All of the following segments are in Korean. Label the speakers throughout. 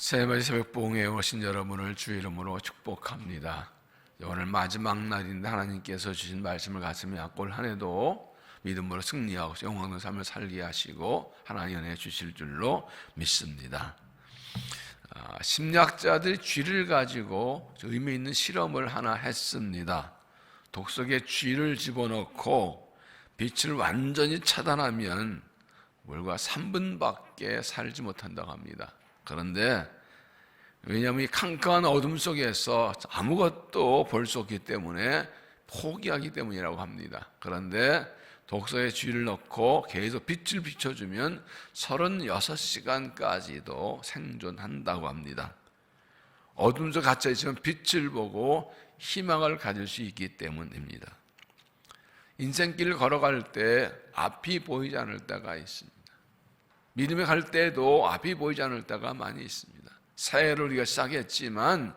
Speaker 1: 새해맞이 새벽봉에 오신 여러분을 주의 이름으로 축복합니다. 오늘 마지막 날인데 하나님께서 주신 말씀을 가슴에 안고 올 한 해도 믿음으로 승리하고 영광의 삶을 살게 하시고 하나님 은혜 주실 줄로 믿습니다. 심리학자들이 쥐를 가지고 의미 있는 실험을 하나 했습니다. 독 속에 쥐를 집어넣고 빛을 완전히 차단하면 불과 3분밖에 살지 못한다고 합니다. 그런데 왜냐하면 이 캄캄한 어둠 속에서 아무것도 볼 수 없기 때문에 포기하기 때문이라고 합니다. 그런데 독소에 쥐를 넣고 계속 빛을 비춰주면 36시간까지도 생존한다고 합니다. 어둠 속에 갇혀 있으면 빛을 보고 희망을 가질 수 있기 때문입니다. 인생길을 걸어갈 때 앞이 보이지 않을 때가 있습니다. 믿음에 갈 때도 앞이 보이지 않을 때가 많이 있습니다. 새해를 우리가 시작했지만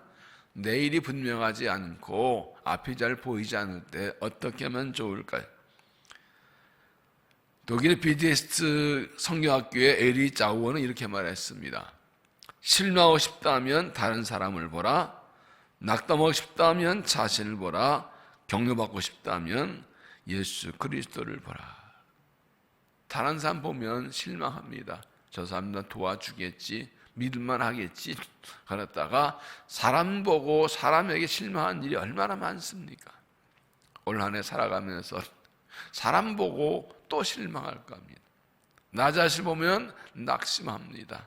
Speaker 1: 내일이 분명하지 않고 앞이 잘 보이지 않을 때 어떻게 하면 좋을까요? 독일의 비디스트 성경학교의 에리 자우어는 이렇게 말했습니다. 실망하고 싶다면 다른 사람을 보라, 낙담하고 싶다면 자신을 보라, 격려받고 싶다면 예수 그리스도를 보라. 다른 사람 보면 실망합니다. 저 사람 나 도와주겠지, 믿을만 하겠지. 그랬다가 사람 보고 사람에게 실망한 일이 얼마나 많습니까? 올 한 해 살아가면서 사람 보고 또 실망할 겁니다. 나 자신을 보면 낙심합니다.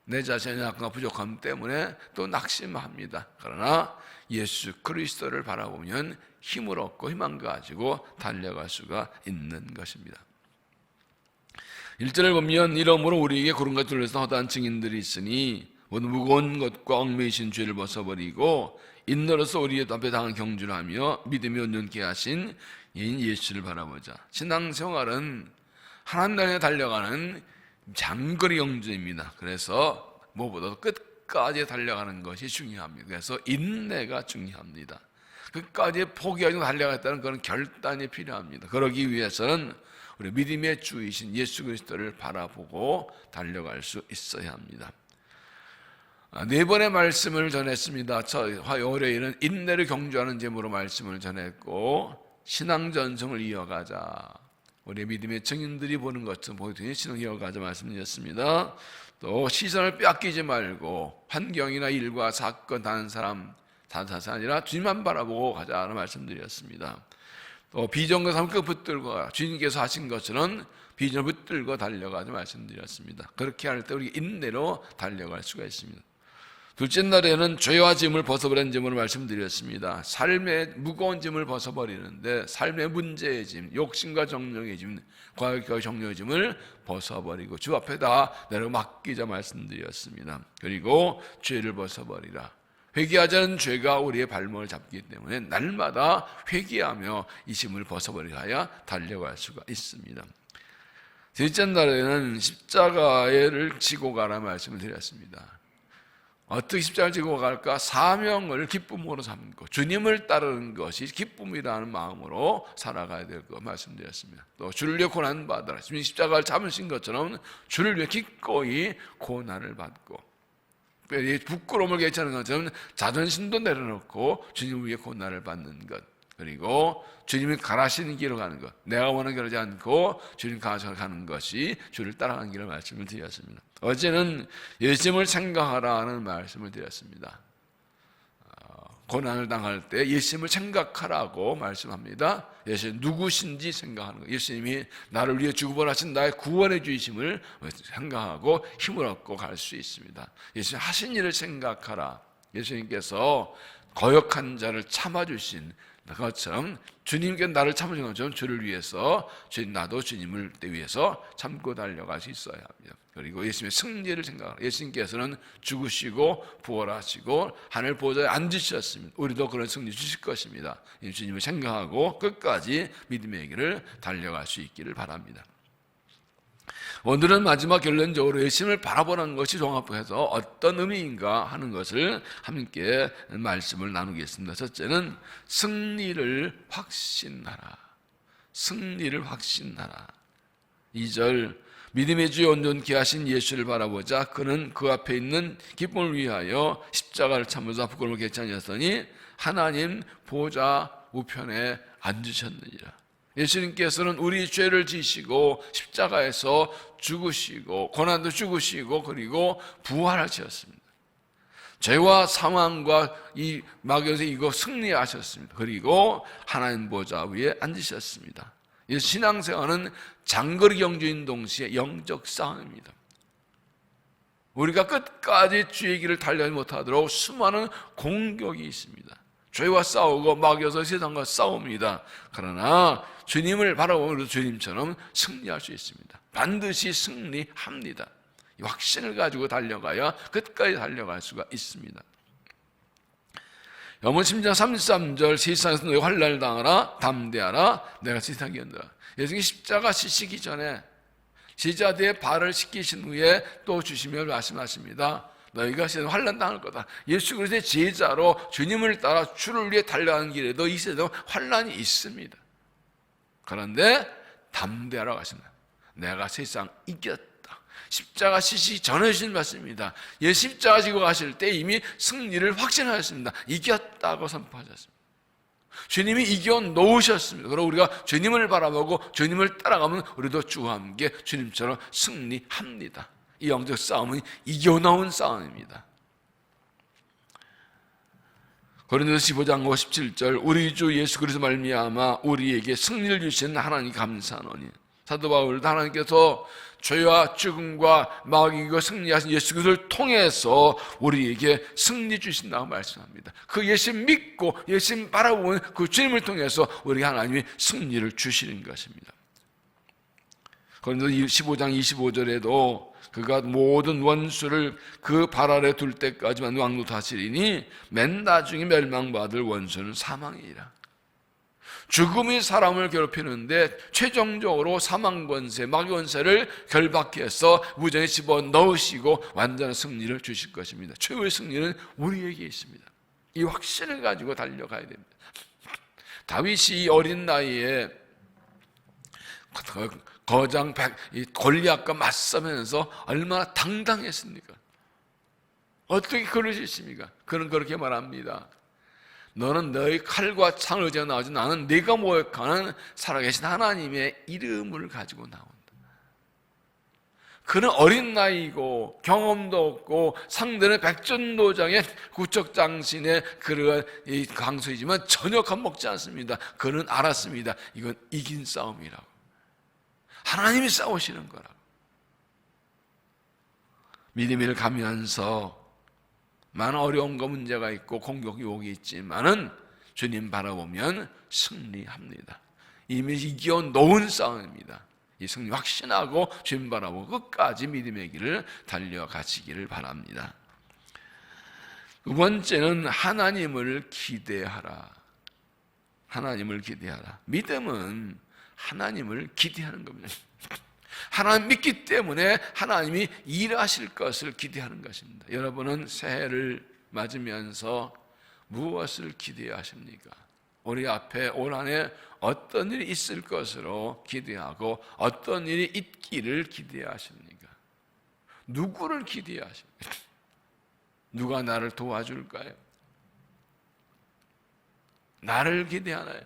Speaker 1: 내 자신의 약과 부족함 때문에 또 낙심합니다. 그러나 예수 그리스도를 바라보면 힘을 얻고 희망 가지고 달려갈 수가 있는 것입니다. 1절을 보면 이러므로 우리에게 구름과 둘러서 허다한 증인들이 있으니 모든 무거운 것과 얽매이신 죄를 벗어버리고 인너로서 우리의 앞에 당한 경주를 하며 믿음이 온전케 하신 이인 예수를 바라보자. 신앙생활은 하나님 나라에 달려가는 장거리 경주입니다. 그래서 무엇보다도 끝까지 달려가는 것이 중요합니다. 그래서 인내가 중요합니다. 끝까지 포기하지 않고 달려가겠다는 그런 결단이 필요합니다. 그러기 위해서는 우리 믿음의 주이신 예수 그리스도를 바라보고 달려갈 수 있어야 합니다. 4번의 말씀을 전했습니다. 월요일은 인내를 경주하는 제목으로 말씀을 전했고 신앙전승을 이어가자. 우리 믿음의 증인들이 보는 것처럼 보여주니 신앙 이어가자 말씀드렸습니다. 또 시선을 빼앗기지 말고 환경이나 일과 사건 다른 사람 아니라 주님만 바라보고 가자는 말씀드렸습니다. 또 비전과 삶을 붙들고 가라. 주님께서 하신 것처럼 비전을 붙들고 달려가자 말씀드렸습니다. 그렇게 할 때 우리 인내로 달려갈 수가 있습니다. 둘째 날에는 죄와 짐을 벗어버리는 짐으로 말씀드렸습니다. 삶의 무거운 짐을 벗어버리는데 삶의 문제의 짐, 욕심과 정욕의 짐, 과욕과 정욕의 짐을 벗어버리고 주 앞에다 내려 맡기자 말씀드렸습니다. 그리고 죄를 벗어버리라. 회개하지 않은 죄가 우리의 발목을 잡기 때문에 날마다 회개하며 이 짐을 벗어버리야 달려갈 수가 있습니다. 셋째 날에는 십자가를 지고 가라 말씀을 드렸습니다. 어떻게 십자가를 지고 갈까? 사명을 기쁨으로 삼고 주님을 따르는 것이 기쁨이라는 마음으로 살아가야 될 것 말씀드렸습니다. 또 주를 위해 고난 받아라. 주님 십자가를 잡으신 것처럼 주를 위해 기꺼이 고난을 받고 부끄러움을 괜찮은 것처럼 자존심도 내려놓고 주님을 위해 고난을 받는 것, 그리고 주님이 가라시는 길로 가는 것, 내가 원하는 길을 하지 않고 주님 가는 것이 주를 따라가는 길을 말씀을 드렸습니다. 어제는 예수님을 생각하라는 말씀을 드렸습니다. 고난을 당할 때 예수님을 생각하라고 말씀합니다. 예수님 누구신지 생각하는 거예요. 예수님이 나를 위해 죽어버리신 나의 구원의 주이심을 생각하고 힘을 얻고 갈 수 있습니다. 예수님 하신 일을 생각하라. 예수님께서 거역한 자를 참아주신 것처럼 주님께 나를 참으신 것처럼 주를 위해서 나도 주님을 위해서 참고 달려갈 수 있어야 합니다. 그리고 예수님의 승리를 생각하라. 예수님께서는 죽으시고 부활하시고 하늘 보좌에 앉으셨습니다. 우리도 그런 승리 주실 것입니다. 주님을 생각하고 끝까지 믿음의 길을 달려갈 수 있기를 바랍니다. 오늘은 마지막 결론적으로 예수님을 바라보는 것이 종합해서 어떤 의미인가 하는 것을 함께 말씀을 나누겠습니다. 첫째는 승리를 확신하라. 승리를 확신하라. 2절 믿음의 주 온전케 하신 예수를 바라보자 그는 그 앞에 있는 기쁨을 위하여 십자가를 참으사 부끄러움을 개창하였더니 하나님 보좌 우편에 앉으셨느니라. 예수님께서는 우리 죄를 지시고 십자가에서 죽으시고 고난도 죽으시고 그리고 부활하셨습니다. 죄와 사망과 이 마귀에서 이거 승리하셨습니다. 그리고 하나님 보좌 위에 앉으셨습니다. 이 신앙생활은 장거리 경주인 동시에 영적 싸움입니다. 우리가 끝까지 주의 길을 달려가지 못하도록 수많은 공격이 있습니다. 죄와 싸우고 마귀에서 세상과 싸웁니다. 그러나 주님을 바라보면 주님처럼 승리할 수 있습니다. 반드시 승리합니다. 이 확신을 가지고 달려가야 끝까지 달려갈 수가 있습니다. 요한 10장 33절 세상에서 너희 환난을 당하라 담대하라 내가 세상을 이긴다. 예수님이 십자가 지시기 전에 제자들의 발을 씻기신 후에 또 주시며 말씀하십니다. 너희가 세상 환난 당할 거다. 예수 그리스도의 제자로 주님을 따라 주를 위해 달려가는 길에도 이 세상 환난이 있습니다. 그런데 담대하라고 하십니다. 내가 세상 이겼다. 십자가 지시기 전에 주신 말씀입니다. 예수 십자가 지고 가실 때 이미 승리를 확신하셨습니다. 이겼다고 선포하셨습니다. 주님이 이겨 놓으셨습니다. 그리고 우리가 주님을 바라보고 주님을 따라가면 우리도 주와 함께 주님처럼 승리합니다. 이 영적 싸움은 이겨놓은 싸움입니다. 고린도서 15장 57절 우리 주 예수 그리스도 말미암아 우리에게 승리를 주신 하나님 감사하노니. 사도 바울도 하나님께서 죄와 죽음과 마귀가 승리하신 예수 그리스도를 통해서 우리에게 승리 주신다고 말씀합니다. 그 예수 믿고 예수 바라보는 그 주님을 통해서 우리 하나님이 승리를 주시는 것입니다. 그런데 15장 25절에도 그가 모든 원수를 그 발 아래 둘 때까지만 왕노하시리니 맨 나중에 멸망받을 원수는 사망이라. 죽음이 사람을 괴롭히는데 최종적으로 사망 권세, 마귀 권세를 결박해서 무정에 집어넣으시고 완전한 승리를 주실 것입니다. 최후의 승리는 우리에게 있습니다. 이 확신을 가지고 달려가야 됩니다. 다윗이 어린 나이에 거장 골리앗과 맞서면서 얼마나 당당했습니까? 어떻게 그럴 수 있습니까? 그는 그렇게 말합니다. 너는 너의 칼과 창을 의지하고 나오지 나는 네가 모욕하는 살아계신 하나님의 이름을 가지고 나온다. 그는 어린 나이고 경험도 없고 상대는 백전도장의 구척장신의 그러한 강수이지만 전혀 겁먹지 않습니다. 그는 알았습니다. 이건 이긴 싸움이라고. 하나님이 싸우시는 거라고. 믿음을 가면서 많은 어려움과 문제가 있고 공격 유혹이 있지만은 주님 바라보면 승리합니다. 이미 이겨 놓은 싸움입니다. 이 승리 확신하고 주님 바라보고 끝까지 믿음의 길을 달려가시기를 바랍니다. 두 번째는 하나님을 기대하라. 하나님을 기대하라. 믿음은 하나님을 기대하는 겁니다. 하나님 믿기 때문에 하나님이 일하실 것을 기대하는 것입니다. 여러분은 새해를 맞으면서 무엇을 기대하십니까? 우리 앞에 올 한 해 어떤 일이 있을 것으로 기대하고 어떤 일이 있기를 기대하십니까? 누구를 기대하십니까? 누가 나를 도와줄까요? 나를 기대하나요?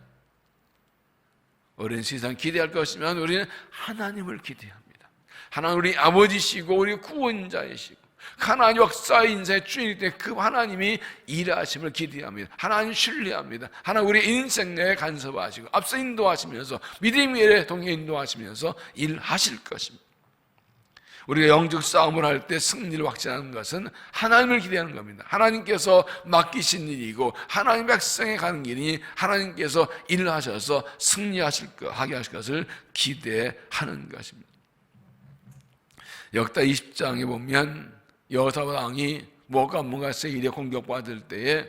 Speaker 1: 우리는 세상 기대할 것이면 우리는 하나님을 기대합니다. 하나님 우리 아버지시고 우리 구원자이시고 하나님 역사의 인생의 주인이기 때문에 그 하나님이 일하심을 기대합니다. 하나님 신뢰합니다. 하나님 우리 인생 내에 간섭하시고 앞서 인도하시면서 믿음의 일에 동행 인도하시면서 일하실 것입니다. 우리가 영적 싸움을 할 때 승리를 확신하는 것은 하나님을 기대하는 겁니다. 하나님께서 맡기신 일이고 하나님 백성에 가는 길이니 하나님께서 일을 하셔서 승리하실 것, 하게 하실 것을 기대하는 것입니다. 역다 20장에 보면 여호사밧 왕이 뭔가 세일에 공격받을 때에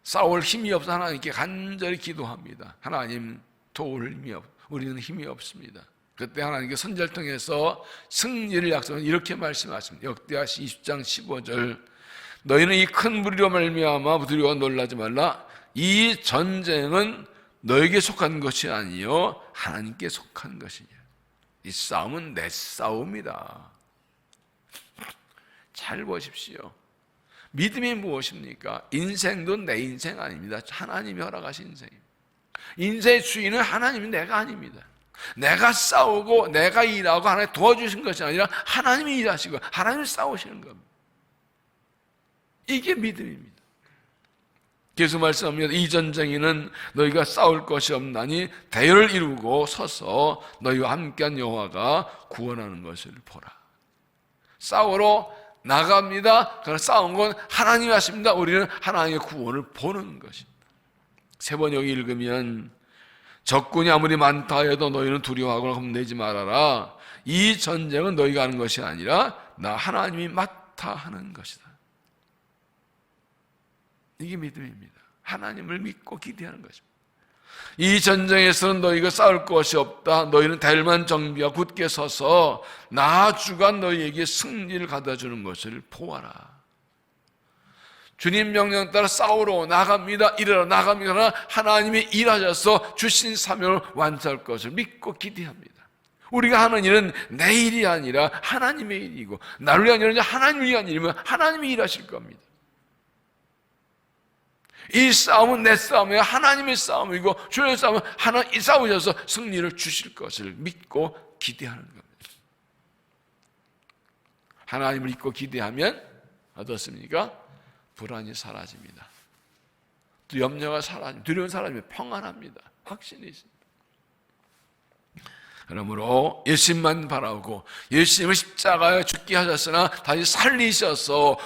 Speaker 1: 싸울 힘이 없어 하나님께 간절히 기도합니다. 하나님 도울 힘이 우리는 힘이 없습니다. 그때 하나님께 선지자를 통해서 승리를 약속하는 이렇게 말씀하십니다. 역대하 20장 15절 너희는 이 큰 무리로 말미암아 두려워 놀라지 말라. 이 전쟁은 너에게 속한 것이 아니요 하나님께 속한 것이냐. 이 싸움은 내 싸움이다. 잘 보십시오. 믿음이 무엇입니까? 인생도 내 인생 아닙니다. 하나님이 허락하신 인생입니다. 인생의 주인은 하나님이 내가 아닙니다. 내가 싸우고 내가 일하고 하나님 도와주신 것이 아니라 하나님이 일하시고 하나님이 싸우시는 겁니다. 이게 믿음입니다. 계속 말씀합니다. 이 전쟁에는 너희가 싸울 것이 없나니 대열을 이루고 서서 너희와 함께한 여호와가 구원하는 것을 보라. 싸우러 나갑니다. 그러나 싸운 건 하나님이 하십니다. 우리는 하나님의 구원을 보는 것입니다. 세 번 여기 읽으면 적군이 아무리 많다 해도 너희는 두려워하거나 겁내지 말아라. 이 전쟁은 너희가 하는 것이 아니라 나 하나님이 맡아 하는 것이다. 이게 믿음입니다. 하나님을 믿고 기대하는 것입니다. 이 전쟁에서는 너희가 싸울 것이 없다. 너희는 대열만 정비하고 굳게 서서 나 주가 너희에게 승리를 가져주는 것을 보아라. 주님 명령 따라 싸우러 나갑니다. 일하러 나갑니다. 그러나 하나님이 일하셔서 주신 사명을 완수할 것을 믿고 기대합니다. 우리가 하는 일은 내 일이 아니라 하나님의 일이고 나를 위한 일은 하나님을 위한 일이면 하나님이 일하실 겁니다. 이 싸움은 내 싸움이야. 하나님의 싸움이고 주의 싸움은 하나님이 싸우셔서 승리를 주실 것을 믿고 기대하는 겁니다. 하나님을 믿고 기대하면 어떻습니까? 불안이 사라집니다. 또 염려가 사라집니다. 두려운 사람이 평안합니다. 확신이 있습니다. 그러므로 예수님만 바라고 예수님을 십자가에 죽게 하셨으나 다시 살리셔서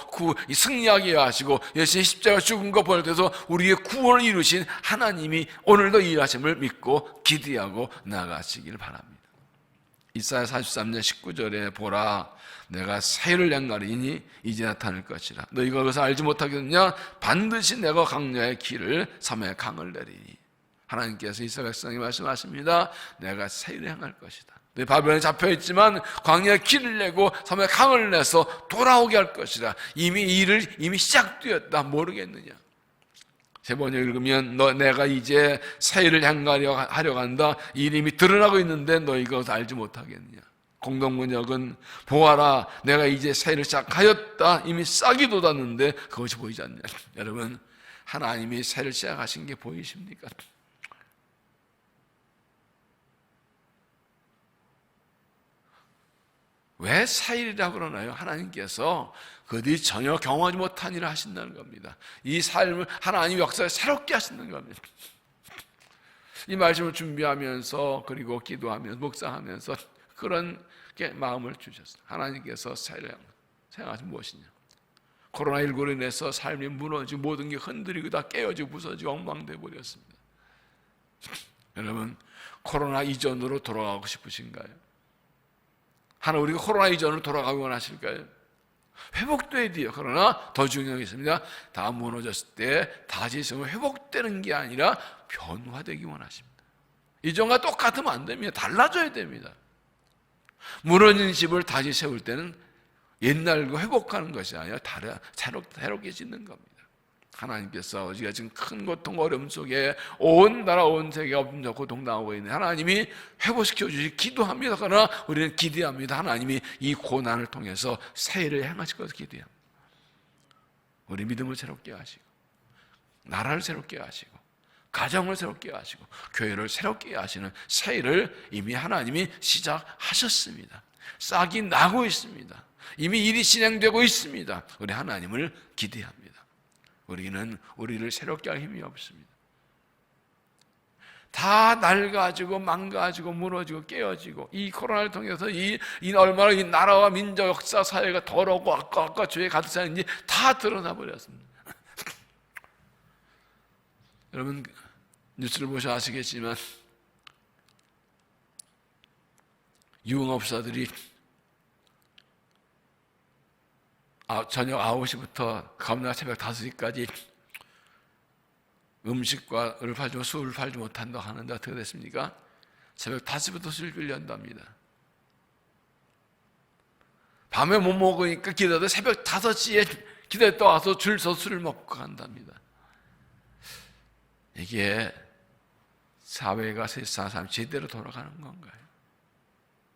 Speaker 1: 승리하게 하시고 예수님 십자가 죽은 거 보여줘서 우리의 구원을 이루신 하나님이 오늘도 일하심을 믿고 기대하고 나가시길 바랍니다. 이사야 43년 19절에 보라 내가 새를 향하리니 이제 나타날 것이라 너희가 그것을 알지 못하겠느냐 반드시 내가 광야의 길을 삼해 강을 내리니 하나님께서 이스라엘 백성에게 말씀하십니다. 내가 새를 향할 것이다. 너희 바벨론에 잡혀있지만 광야의 길을 내고 삼해 강을 내서 돌아오게 할 것이라 이미 시작되었다 모르겠느냐. 세 번째 읽으면 내가 이제 새를 향하려 한다. 이 이름이 드러나고 있는데 너희가 그것을 알지 못하겠느냐. 공동문역은 보아라 내가 이제 새를 시작하였다. 이미 싹이 돋았는데 그것이 보이지 않냐. 여러분 하나님이 새를 시작하신 게 보이십니까? 왜 새일이라고 그러나요? 하나님께서 그들이 전혀 경험하지 못한 일을 하신다는 겁니다. 이 삶을 하나님 역사에 새롭게 하신다는 겁니다. 이 말씀을 준비하면서 그리고 기도하면서 묵상하면서 그런 마음을 주셨어요. 하나님께서 새를 생각하신 무엇이냐? 코로나19로 인해서 삶이 무너지고 모든 게 흔들리고 다 깨어지고 부서지고 엉망돼 버렸습니다. 여러분 코로나 이전으로 돌아가고 싶으신가요? 하나님 우리가 코로나 이전으로 돌아가기 원하실까요? 회복돼야 돼요. 그러나 더 중요한 게 있습니다. 다 무너졌을 때 다시 회복되는 게 아니라 변화되기 원하십니다. 이전과 똑같으면 안 됩니다. 달라져야 됩니다. 무너진 집을 다시 세울 때는 옛날과 회복하는 것이 아니라 새롭게 짓는 겁니다. 하나님께서 우리가 지금 큰 고통 어려움 속에 온 나라 온 세계가 엄청 고통당하고 있는 하나님이 회복시켜 주시기 기도합니다. 그러나 우리는 기대합니다. 하나님이 이 고난을 통해서 새해를 행하실 것을 기대합니다. 우리 믿음을 새롭게 하시고 나라를 새롭게 하시고 가정을 새롭게 하시고 교회를 새롭게 하시는 새해를 이미 하나님이 시작하셨습니다. 싹이 나고 있습니다. 이미 일이 진행되고 있습니다. 우리 하나님을 기대합니다. 우리는 우리를 새롭게 할 힘이 없습니다. 다 낡아지고 망가지고 무너지고 깨어지고 이 코로나를 통해서 이 얼마나 이 나라와 민족 역사 사회가 더럽고 악과 죄에 가득 차있는지 다 드러나 버렸습니다. 여러분 뉴스를 보셔 아시겠지만 유흥업소들이 저녁 9시부터 다음날 새벽 5시까지 음식과를 팔지 술을 팔지 못한다고 하는데 어떻게 됐습니까? 새벽 5시부터 술을 연답니다. 밤에 못 먹으니까 기다려도 새벽 5시에 기다렸다 와서 줄 서 술을 먹고 간답니다. 이게 사회가 세상 사람 제대로 돌아가는 건가요?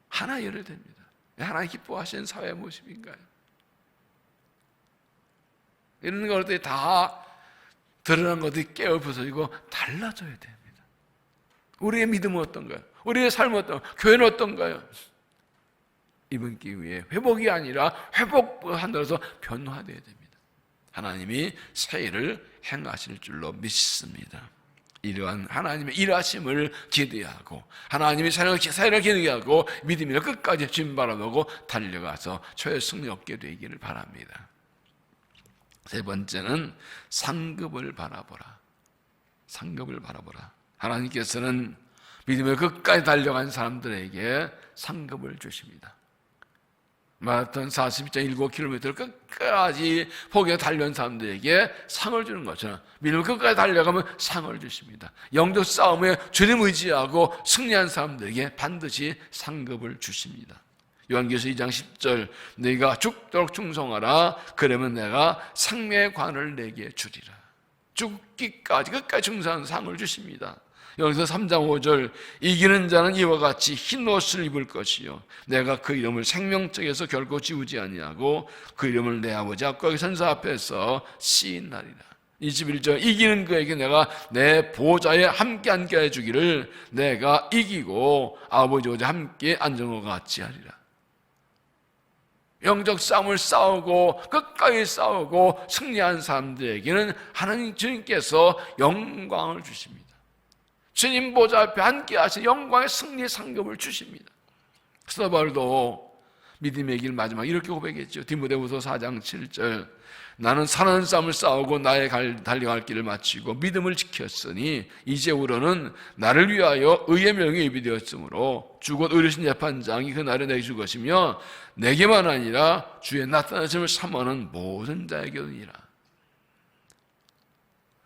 Speaker 1: 하나 열어됩니다. 하나님 기뻐하시는 사회의 모습인가요? 이런 것들이 다 드러난 것들이 깨어부서지고 달라져야 됩니다. 우리의 믿음은 어떤가요? 우리의 삶은 어떤가요? 교회는 어떤가요? 이번 기회에 회복이 아니라 회복한다고 변화되어야 됩니다. 하나님이 새 일을 행하실 줄로 믿습니다. 이러한 하나님의 일하심을 기대하고 하나님이 새 일을 기대하고 믿음으로 끝까지 주님 바라보고 달려가서 최후의 승리 얻게 되기를 바랍니다. 세 번째는 상급을 바라보라. 상급을 바라보라. 하나님께서는 믿음의 끝까지 달려간 사람들에게 상급을 주십니다. 마라톤 42.19km를 끝까지 포기해 달려온 사람들에게 상을 주는 것처럼 믿음의 끝까지 달려가면 상을 주십니다. 영적 싸움에 주님 의지하고 승리한 사람들에게 반드시 상급을 주십니다. 요한계시록 2장 10절 너희가 죽도록 충성하라 그러면 내가 생명의 관을 내게 주리라. 죽기까지 끝까지 충성한 상을 주십니다. 여기서 3장 5절 이기는 자는 이와 같이 흰 옷을 입을 것이요 내가 그 이름을 생명책에서 결코 지우지 아니하고 그 이름을 내 아버지 앞과 선사 앞에서 시인하리라. 21절 이기는 그에게 내가 내 보좌에 함께 앉게 해주기를 내가 이기고 아버지 보좌에 함께 앉은 것 같이 하리라. 영적 싸움을 싸우고 끝까지 싸우고 승리한 사람들에게는 하나님 주님께서 영광을 주십니다. 주님 보좌 앞에 함께 하신 영광의 승리의 상급을 주십니다. 사도 바울도 믿음의 길 마지막 이렇게 고백했죠. 디모데후서 4장 7절 나는 살아난 싸움을 싸우고 나의 달려갈 길을 마치고 믿음을 지켰으니 이제후로는 나를 위하여 의의 명이 예비되었으므로 주곧 의로우신 재판장이 그 날에 내게 줄 것이며 내게만 아니라 주의 나타나심을 사모하는 모든 자에게니라.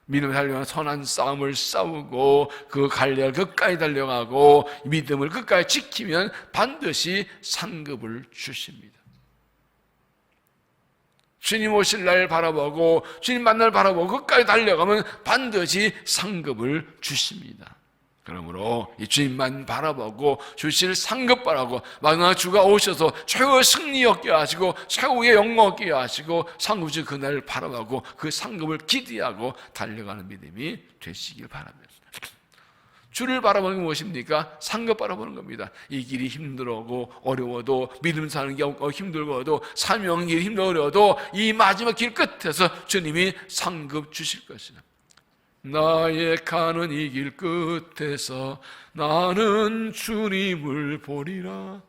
Speaker 1: 믿음을 달려가는 선한 싸움을 싸우고 그 갈래를 끝까지 달려가고 믿음을 끝까지 지키면 반드시 상급을 주십니다. 주님 오실 날 바라보고 주님 만날 바라보고 끝까지 달려가면 반드시 상급을 주십니다. 그러므로 이 주님만 바라보고 주실 상급 바라고 마지막 주가 오셔서 최후의 승리 얻게 하시고 최후의 영광 얻게 하시고 상급 주 그날을 바라보고 그 상급을 기대하고 달려가는 믿음이 되시길 바랍니다. 주를 바라보는 게 무엇입니까? 상급 바라보는 겁니다. 이 길이 힘들고 어려워도 믿음 사는 게 힘들고도 사명 길이 힘들어도 이 마지막 길 끝에서 주님이 상급 주실 것이다. 나의 가는 이 길 끝에서 나는 주님을 보리라.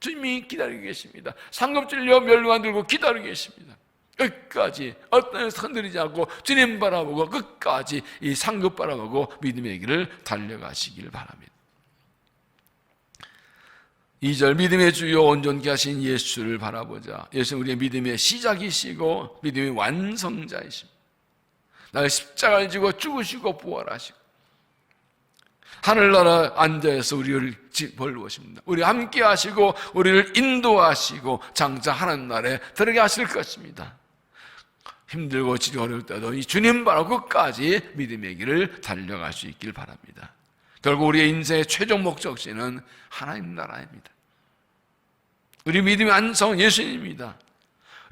Speaker 1: 주님이 기다리고 계십니다. 상급 주려 멸망 들고 기다리고 계십니다. 끝까지 어떤 데서 흔들리지 않고 주님 바라보고 끝까지 이 상급 바라보고 믿음의 길을 달려가시길 바랍니다. 2절 믿음의 주요 온전케 하신 예수를 바라보자. 예수는 우리의 믿음의 시작이시고 믿음의 완성자이십니다. 나의 십자가를 지고 죽으시고 부활하시고 하늘나라 앉아서 우리를 벌보십니다. 우리 함께 하시고 우리를 인도하시고 장차 하나님 나라에 들어가게 하실 것입니다. 힘들고 지리 어려울 때도 이 주님 바라고 끝까지 믿음의 길을 달려갈 수 있길 바랍니다. 결국 우리의 인생의 최종 목적지는 하나님 나라입니다. 우리 믿음의 완성은 예수님입니다.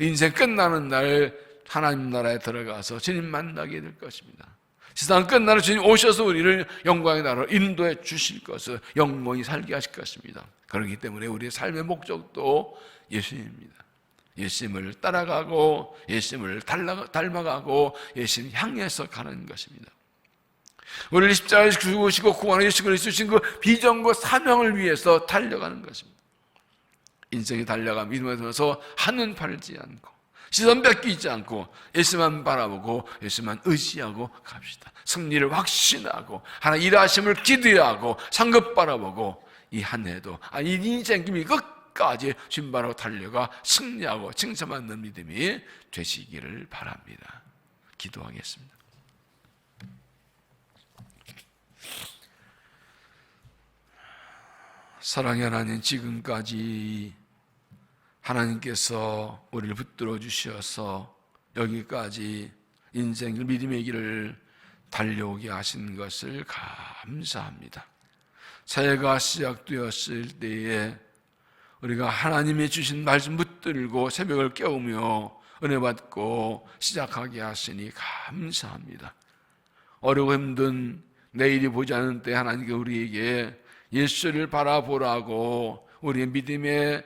Speaker 1: 인생 끝나는 날 하나님 나라에 들어가서 주님 만나게 될 것입니다. 세상 끝나는 주님 오셔서 우리를 영광의 나라로 인도해 주실 것을 영원히 살게 하실 것입니다. 그렇기 때문에 우리의 삶의 목적도 예수님입니다. 예수님을 따라가고 예수님을 닮아가고 예수님 향해서 가는 것입니다. 우리를 십자가에 죽으시고 구원해 주시고 그리스도 그 비전과 사명을 위해서 달려가는 것입니다. 인생이 달려가 믿음에 들어서 한눈 팔지 않고 시선 뺏기지 않고 예수만 바라보고 예수만 의지하고 갑시다. 승리를 확신하고 하나님 일하심을 기대하고 상급 바라보고 이 한 해도 이 인생 김이 끝까지 주님 바라고 달려가 승리하고 칭찬받는 믿음이 되시기를 바랍니다. 기도하겠습니다. 사랑의 하나님, 지금까지 하나님께서 우리를 붙들어 주셔서 여기까지 인생을 믿음의 길을 달려오게 하신 것을 감사합니다. 새해가 시작되었을 때에 우리가 하나님이 주신 말씀 붙들고 새벽을 깨우며 은혜 받고 시작하게 하시니 감사합니다. 어렵고 힘든 내일이 보지 않은 때 하나님께 우리에게 예수를 바라보라고 우리의 믿음의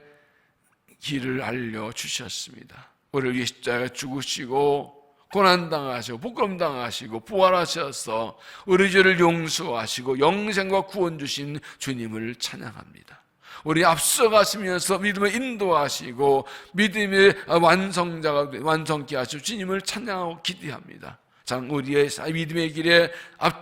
Speaker 1: 길을 알려주셨습니다. 우리를 위해 십자가에 죽으시고 고난당하시고 부끄럼당하시고 부활하셔서 우리 죄를 용서하시고 영생과 구원 주신 주님을 찬양합니다. 우리 앞서가시면서 믿음을 인도하시고 믿음의 완성케 하시고 주님을 찬양하고 기대합니다. 장 우리의 믿음의 길에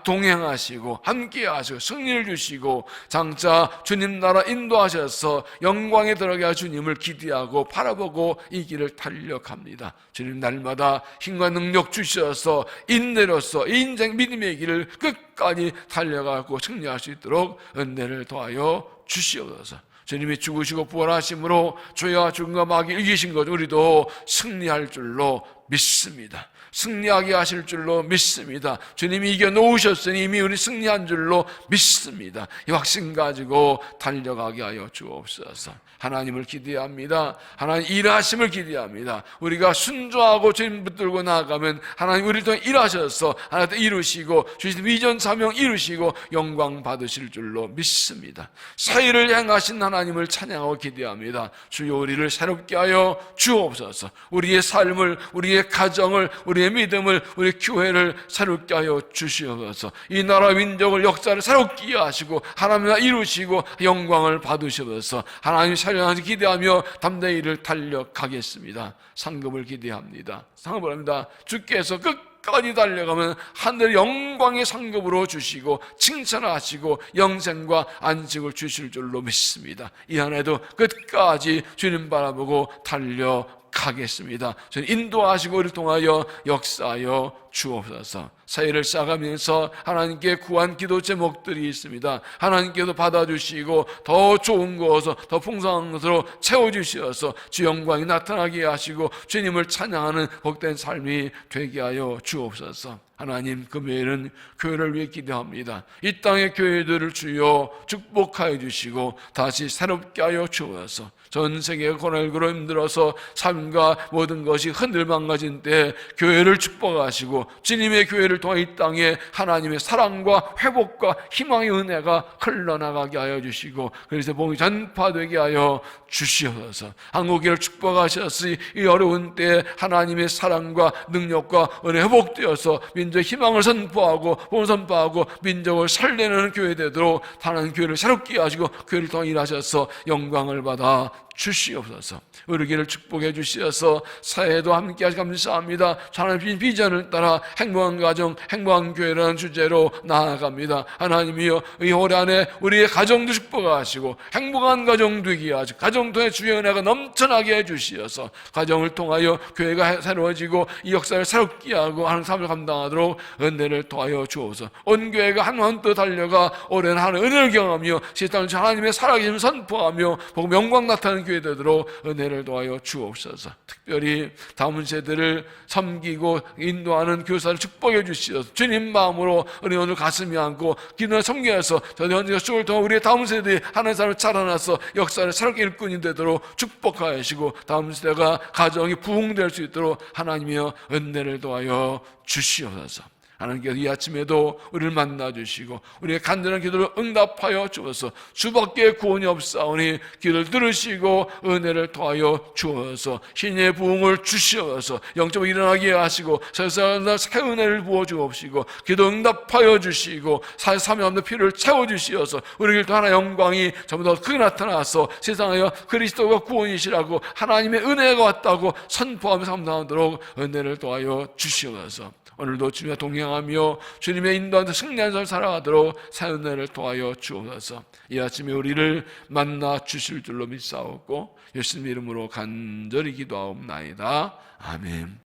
Speaker 1: 동행하시고 함께하시고 승리를 주시고 장차 주님 나라 인도하셔서 영광에 들어가게 하신 주님을 기대하고 바라보고 이 길을 달려갑니다. 주님 날마다 힘과 능력 주셔서 인내로서 인생 믿음의 길을 끝까지 달려가고 승리할 수 있도록 은혜를 더하여 주시옵소서. 주님이 죽으시고 부활하심으로 죄와 죽음과 마귀를 이기신 것 우리도 승리할 줄로 믿습니다. 승리하게 하실 줄로 믿습니다. 주님이 이겨놓으셨으니 이미 우리 승리한 줄로 믿습니다. 이 확신 가지고 달려가게 하여 주옵소서. 하나님을 기대합니다. 하나님 일하심을 기대합니다. 우리가 순종하고 주님 붙들고 나아가면 하나님 우리를 통해 일하셔서 하나님 이루시고 주신 위전 사명 이루시고 영광 받으실 줄로 믿습니다. 사의를 행하신 하나님을 찬양하고 기대합니다. 주여 우리를 새롭게 하여 주옵소서. 우리의 삶을, 우리의 가정을, 우리의 믿음을, 우리 교회를 새롭게 하여 주시옵소서. 이 나라 민족을 역사를 새롭게 하시고 하나님을 이루시고 영광을 받으시옵소서. 하나님 사랑하시 기대하며 담대히 이를 달려가겠습니다. 상급을 기대합니다. 상급을 합니다. 주께서 끝까지 달려가면 하늘의 영광의 상급으로 주시고 칭찬하시고 영생과 안식을 주실 줄로 믿습니다. 이 안에도 끝까지 주님 바라보고 달려가겠습니다. 주님 인도하시고 우리를 통하여 역사하여 주옵소서. 사회를 쌓아가면서 하나님께 구한 기도 제목들이 있습니다. 하나님께서 받아주시고 더 좋은 것으로 더 풍성한 것으로 채워주셔서 주 영광이 나타나게 하시고 주님을 찬양하는 복된 삶이 되게 하여 주옵소서. 하나님 금요일은 교회를 위해 기도합니다. 이 땅의 교회들을 주여 축복하여 주시고 다시 새롭게 하여 주옵소서. 전 세계가 코로나19로 힘들어서 삶과 모든 것이 흔들망가진 때 교회를 축복하시고 주님의 교회를 통해 이 땅에 하나님의 사랑과 회복과 희망의 은혜가 흘러나가게 하여 주시고 그래서 복음이 전파되게 하여 주시옵소서. 한국교회를 축복하셨으니 이 어려운 때에 하나님의 사랑과 능력과 은혜 회복되어서 민족의 희망을 선포하고 복음을 선포하고 민족을 살려내는 교회 되도록 하나님 교회를 새롭게 하시고 교회를 통해 일하셔서 영광을 받아 주시옵소서. 우리 교회를 축복해 주시어서 사회도 함께 하시 감사합니다. 하나님의 비전을 따라 행복한 가정, 행복한 교회라는 주제로 나아갑니다. 하나님이여 이 올 한해 우리의 가정도 축복하시고 행복한 가정 되게 하시고 가정 통해 주의 은혜가 넘쳐나게 해주시어서 가정을 통하여 교회가 새로워지고 이 역사를 새롭게 하고 하는 삶을 감당하도록 은혜를 더하여 주옵소서. 온 교회가 한 뜻 달려가 오랜 한 은혜를 경험하며 세상을 하나님의 살아계심을 선포하며 복음 영광 나타나는 교회 되도록 은혜를 더하여 주옵소서. 특별히 다음 세대를 섬기고 인도하는 교사를 축복해 주시어서 주님 마음으로 우리 오늘 가슴이 안고 기도를 섬겨서 저희 현재 수를 통해 우리의 다음 세대에 하나님 사람을 자라나서 역사를 새롭게 일꾼이 되도록 축복하시고 다음 세대가 가정이 부흥될 수 있도록 하나님이여 은혜를 더하여 주시옵소서. 하나님께서 이 아침에도 우리를 만나주시고 우리의 간절한 기도를 응답하여 주어서 주밖에 구원이 없사오니 기도를 들으시고 은혜를 더하여 주어서 신의 부흥을 주시어서 영적으로 일어나게 하시고 세상에 새 은혜를 부어주옵시고 기도 응답하여 주시고 사삼위 없는 피를 채워주시어서 우리를 또 하나 영광이 전부 더 크게 나타나서 세상에 그리스도가 구원이시라고 하나님의 은혜가 왔다고 선포하며 감당하도록 은혜를 더하여 주시어서 오늘도 주님과 동행하며 주님의 인도하는 승리한 삶을 살아가도록 사은혜를 도하여 주옵소서. 이 아침에 우리를 만나 주실 줄로 믿사옵고 예수님 이름으로 간절히 기도하옵나이다. 아멘.